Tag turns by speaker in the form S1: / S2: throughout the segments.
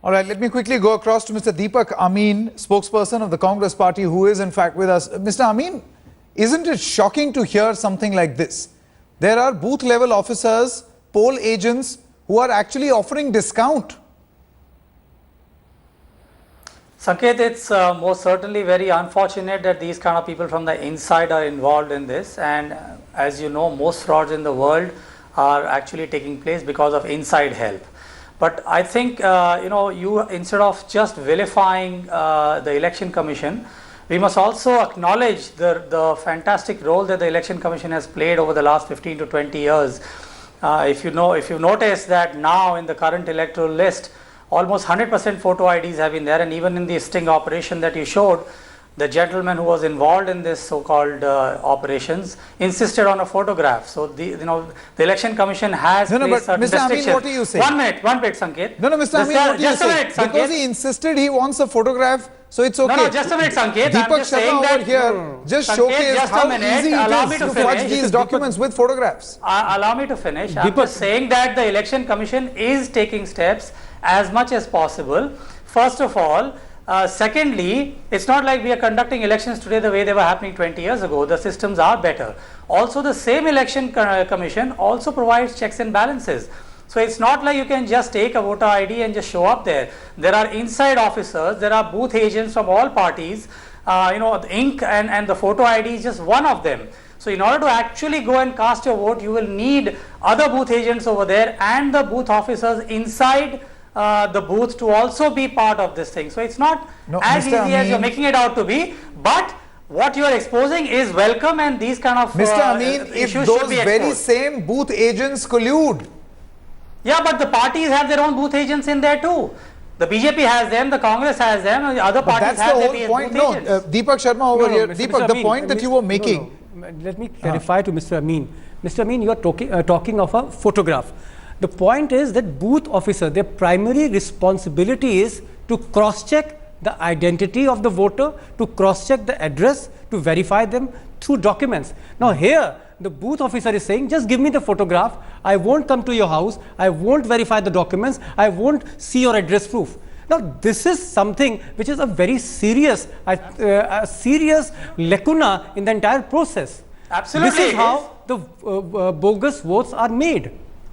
S1: All right, let me quickly go across to Mr. Deepak Amin, spokesperson of the Congress party, who is in fact with us. Mr. Amin, isn't it shocking to hear something like this? There are booth level officers, poll agents who are actually offering discount.
S2: Sanket, it's most certainly very unfortunate that these kind of people from the inside are involved in this, and as you know, most frauds in the world are actually taking place because of inside help. But I think, you instead of just vilifying the Election Commission, we must also acknowledge the fantastic role that the Election Commission has played over the last 15 to 20 years. If you notice that now in the current electoral list, almost 100% photo IDs have been there, and even in the sting operation that you showed, the gentleman who was involved in this so-called operations insisted on a photograph. So the Election Commission has placed certain
S1: Mr. Amin, what are you saying?
S2: One minute, Sanket.
S1: No, Mr. Amin, what are you saying? Because he insisted he wants a photograph, so it's okay.
S2: No, just a minute, Sanket.
S1: Deepak Sharma over here just showcased how easy it is to fudge these documents with photographs.
S2: Allow me to finish. I'm just saying that the Election Commission is taking steps as much as possible. First of all, secondly, it's not like we are conducting elections today the way they were happening 20 years ago. The systems are better. Also, the same Election Commission also provides checks and balances. So it's not like you can just take a voter ID and just show up there. There are inside officers, there are booth agents from all parties. The ink and the photo ID is just one of them. So in order to actually go and cast your vote, you will need other booth agents over there and the booth officers inside the booth to also be part of this thing. So it's not as easy as you're making it out to be, but what you are exposing is welcome, and these kind of
S1: Mr. Amin, if those very same booth agents collude.
S2: Yeah, but the parties have their own booth agents in there too. The BJP has them, the Congress has them, and the other parties have their booth
S1: point.
S2: agents.
S1: Deepak Sharma over here. Deepak, the point that you were making.
S3: Let me clarify to Mr. Amin. Mr. Amin, you are talking of a photograph. The point is that booth officer, their primary responsibility is to cross-check the identity of the voter, to cross-check the address, to verify them through documents. Now here, the booth officer is saying, just give me the photograph, I won't come to your house, I won't verify the documents, I won't see your address proof. Now this is something which is a very serious, a serious lacuna in the entire process.
S2: Absolutely.
S3: This is how the bogus votes are made.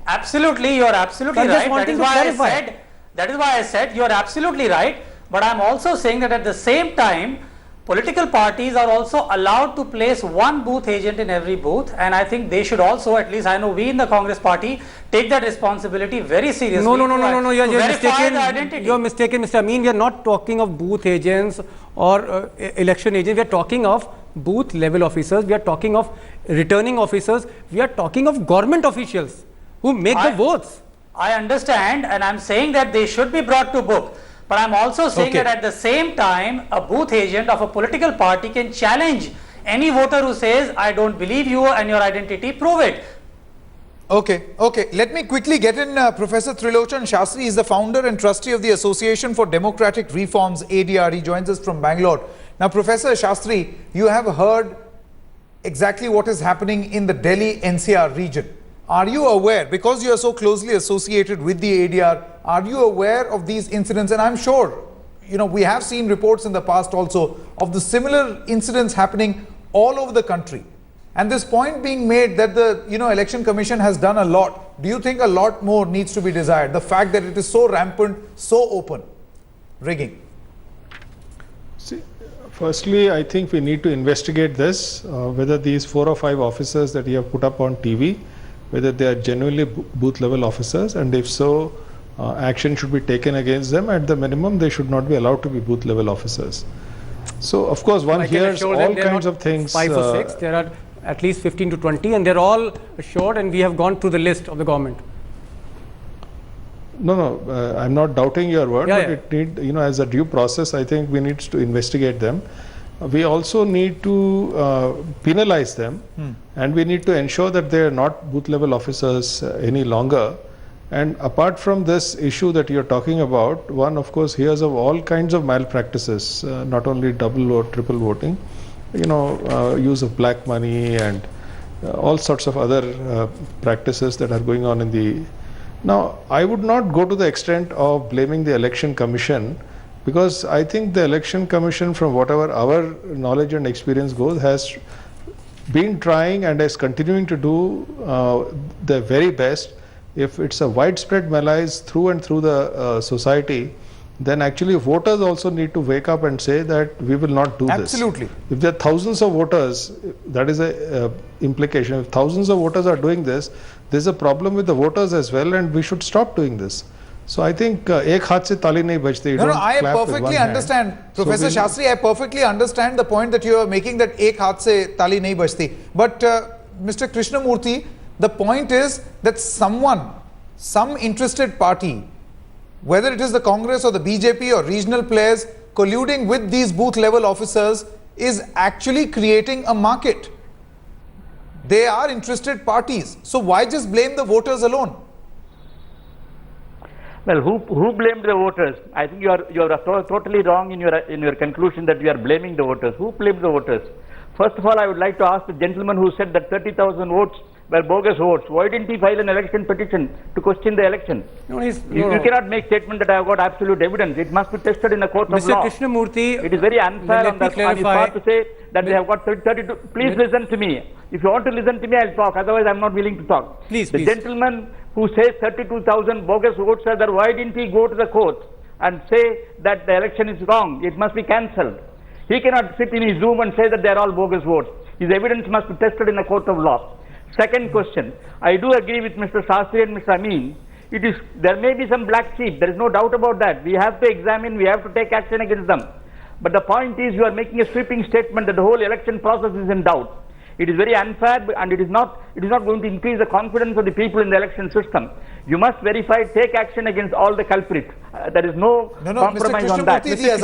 S2: Absolutely, you are absolutely right. That is why I said you are absolutely right. But I am also saying that at the same time, political parties are also allowed to place one booth agent in every booth, and I think they should also, at least I know we in the Congress party, take that responsibility very seriously.
S3: No, you're mistaken. You're mistaken, Mr. Amin. We are not talking of booth agents or election agents. We are talking of booth level officers. We are talking of returning officers. We are talking of government officials who make the votes.
S2: I understand, and I'm saying that they should be brought to book. But I'm also saying that at the same time, a booth agent of a political party can challenge any voter who says, I don't believe you and your identity, prove it.
S1: Okay. Let me quickly get in Professor Trilochan Shastri. Is the founder and trustee of the Association for Democratic Reforms, ADR. He joins us from Bangalore. Now, Professor Shastri, you have heard exactly what is happening in the Delhi NCR region. Are you aware, because you are so closely associated with the ADR, are you aware of these incidents? And I'm sure, we have seen reports in the past also of the similar incidents happening all over the country. And this point being made that the, Election Commission has done a lot. Do you think a lot more needs to be desired? The fact that it is so rampant, so open, rigging.
S4: See, firstly, I think we need to investigate this, whether these 4 or 5 officers that you have put up on TV, whether they are genuinely booth level officers, and if so, action should be taken against them. At the minimum, they should not be allowed to be booth level officers. So of course one hears all kinds of things.
S3: 5 or 6, there are at least 15 to 20, and they're all assured, and we have gone through the list of the government.
S4: No, I'm not doubting your word, but it need, as a due process, I think we need to investigate them. We also need to penalize them, and we need to ensure that they are not booth level officers any longer. And apart from this issue that you're talking about, one of course hears of all kinds of malpractices, not only double or triple voting, use of black money and all sorts of other practices that are going on in the Now, I would not go to the extent of blaming the Election Commission, because I think the Election Commission, from whatever our knowledge and experience goes, has been trying and is continuing to do the very best. If it's a widespread malaise through and through the society, then actually voters also need to wake up and say that we will not do this.
S1: Absolutely.
S4: If there are thousands of voters, that is a implication. If thousands of voters are doing this, there's a problem with the voters as well, and we should stop doing this. So I think ek haath se tali nahi bajti.
S1: No, I perfectly understand, Professor Shastri. I perfectly understand the point that you are making, that ek haath se tali nahi bajti. But Mr. Krishnamurthy, the point is that some interested party, whether it is the Congress or the BJP or regional players, colluding with these booth level officers, is actually creating a market. They are interested parties. So why just blame the voters alone?
S5: Well, who blamed the voters? I think you are totally wrong in your conclusion that we are blaming the voters. Who blamed the voters? First of all, I would like to ask the gentleman who said that 30,000 votes were bogus votes. Why didn't he file an election petition to question the election?
S3: No,
S5: you cannot make statement that I have got absolute evidence. It must be tested in a court of law.
S3: Mr. Krishnamurthy,
S5: it is very unfair on his part to say that they have got 32. Please listen to me. If you want to listen to me, I'll talk. Otherwise, I'm not willing to talk.
S3: Please,
S5: the gentleman who says 32,000 bogus votes are there, why didn't he go to the court and say that the election is wrong? It must be cancelled. He cannot sit in his room and say that they are all bogus votes. His evidence must be tested in a court of law. Second question, I do agree with Mr. Shastri and Mr. Amin. There may be some black sheep, there is no doubt about that. We have to examine, we have to take action against them. But the point is, you are making a sweeping statement that the whole election process is in doubt. It is very unfair, and it is not going to increase the confidence of the people in the election system. You must verify, take action against all the culprits. There is no compromise on that.
S1: Mr.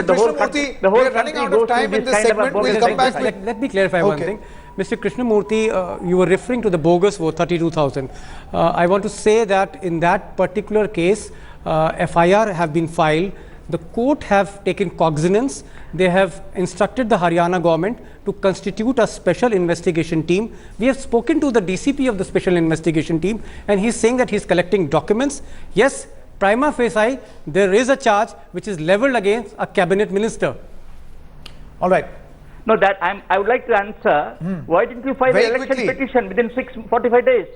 S1: Krishnamurthy, we are running out of time in this segment. We'll come back with...
S3: Let me clarify one thing. Mr. Krishnamurthy, you were referring to the bogus vote, 32,000. I want to say that in that particular case, FIR have been filed. The court have taken cognizance. They have instructed the Haryana government to constitute a special investigation team. We have spoken to the DCP of the special investigation team, and he's saying that he's collecting documents. Yes, prima facie, there is a charge which is leveled against a cabinet minister.
S1: All right.
S5: No, I would like to answer. Why didn't you file an election petition within 45 days?